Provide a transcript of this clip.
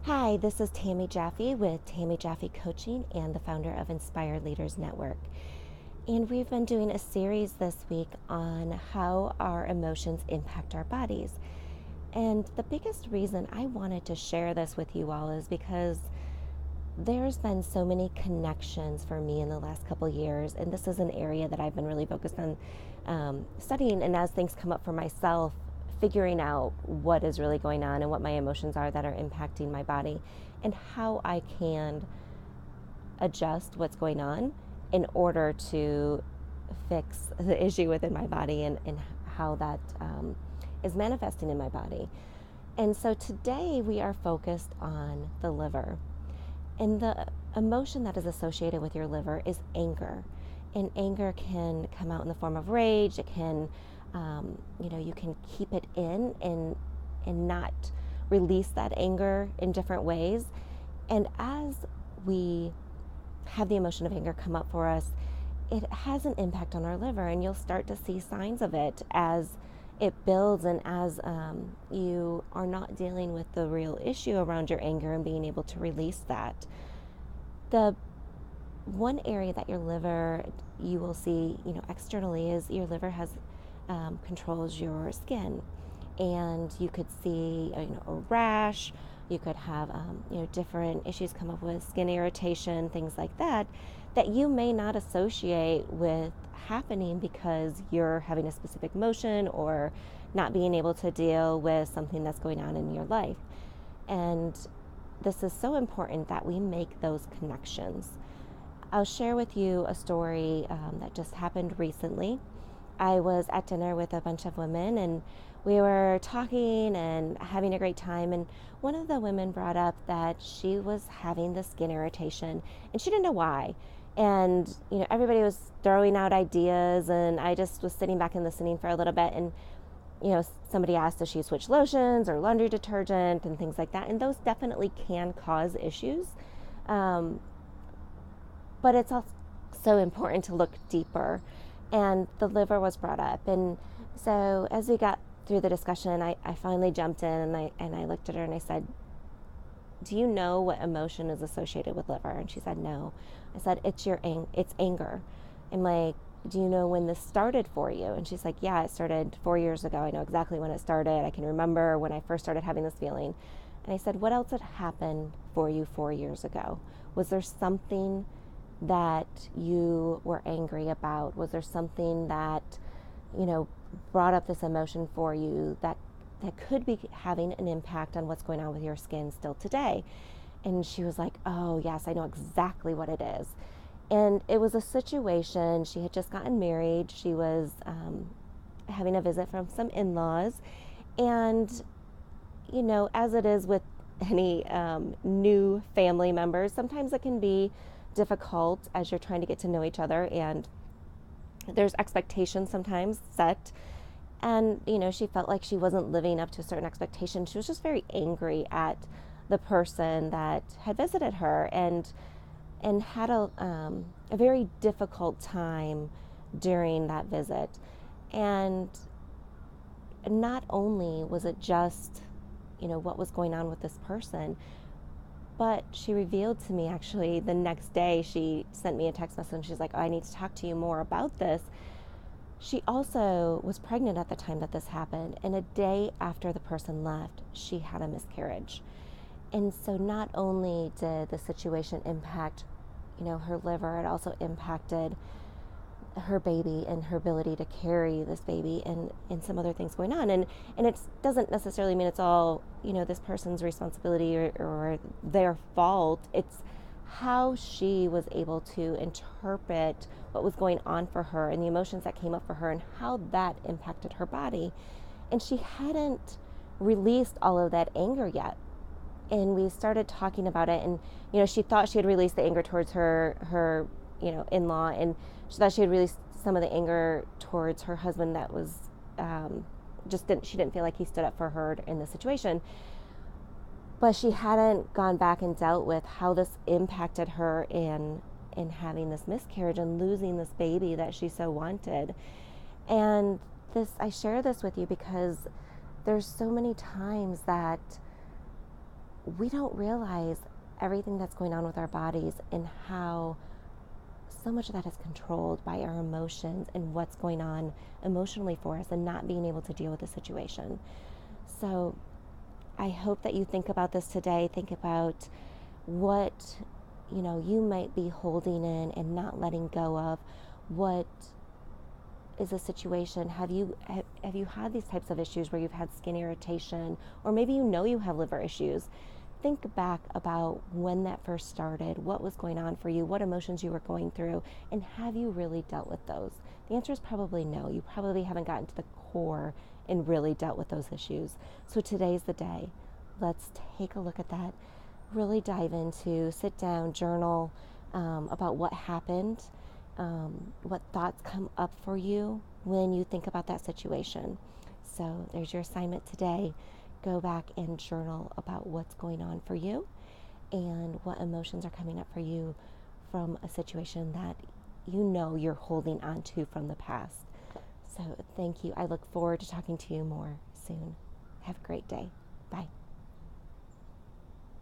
Hi, this is Tammy Jaffe with Tammy Jaffe Coaching and the founder of Inspired Leaders Network. And we've been doing a series this week on how our emotions impact our bodies. And the biggest reason I wanted to share this with you all is because there's been so many connections for me in the last couple years, and this is an area that I've been really focused on studying. And as things come up for myself, figuring out what is really going on and what my emotions are that are impacting my body, and how I can adjust what's going on in order to fix the issue within my body and how that is manifesting in my body. And so today we are focused on the liver. And the emotion that is associated with your liver is anger. And anger can come out in the form of rage. It can, you can keep it in and not release that anger in different ways. And as we have the emotion of anger come up for us, it has an impact on our liver, and you'll start to see signs of it as it builds and as you are not dealing with the real issue around your anger and being able to release that. The one area that your liver, you will see, externally, is your liver has controls your skin, and you could see, a rash. You could have, different issues come up with skin irritation, things like that, that you may not associate with happening because you're having a specific emotion or not being able to deal with something that's going on in your life. And this is so important that we make those connections. I'll share with you a story that just happened recently. I was at dinner with a bunch of women, and we were talking and having a great time, and one of the women brought up that she was having the skin irritation and she didn't know why. And everybody was throwing out ideas, and I just was sitting back and listening for a little bit. And somebody asked if she switched lotions or laundry detergent and things like that, and those definitely can cause issues. But it's also important to look deeper. And the liver was brought up. And so as we got through the discussion, I finally jumped in and I looked at her and I said, "Do you know what emotion is associated with liver?" And she said, "No." I said, "It's anger." I'm like, "Do you know when this started for you?" And she's like, "Yeah, it started 4 years ago. I know exactly when it started. I can remember when I first started having this feeling." And I said, "What else had happened for you 4 years ago? Was there something that you were angry about? Was there something that, brought up this emotion for you that could be having an impact on what's going on with your skin still today?" And she was like, "Oh, yes, I know exactly what it is." And it was a situation. She had just gotten married. She was having a visit from some in-laws. And, as it is with any new family members, sometimes it can be difficult as you're trying to get to know each other, and there's expectations sometimes set. And she felt like she wasn't living up to a certain expectation. She was just very angry at the person that had visited her, and had a very difficult time during that visit. And not only was it just what was going on with this person, but she revealed to me, actually, the next day. She sent me a text message and she's like, "Oh, I need to talk to you more about this." She also was pregnant at the time that this happened, and a day after the person left, she had a miscarriage. And so not only did the situation impact, her liver, it also impacted her baby and her ability to carry this baby, and some other things going on. And it doesn't necessarily mean it's all, this person's responsibility or their fault. It's how she was able to interpret what was going on for her and the emotions that came up for her and how that impacted her body. And she hadn't released all of that anger yet. And we started talking about it, and she thought she had released the anger towards her in-law, and she thought she had released some of the anger towards her husband that was she didn't feel like he stood up for her in the situation. But she hadn't gone back and dealt with how this impacted her in having this miscarriage and losing this baby that she so wanted. And I share this with you because there's so many times that we don't realize everything that's going on with our bodies and how so much of that is controlled by our emotions and what's going on emotionally for us and not being able to deal with the situation. So I hope that you think about this today. Think about what you might be holding in and not letting go of. What is a situation? Have you had these types of issues where you've had skin irritation, or maybe you have liver issues? Think back about when that first started, what was going on for you, what emotions you were going through, and have you really dealt with those? The answer is probably no. You probably haven't gotten to the core and really dealt with those issues. So today's the day. Let's take a look at that. Really dive into, sit down, journal about what happened, what thoughts come up for you when you think about that situation. So there's your assignment today. Go back and journal about what's going on for you and what emotions are coming up for you from a situation that you're holding on to from the past. So thank you. I look forward to talking to you more soon. Have a great day. Bye.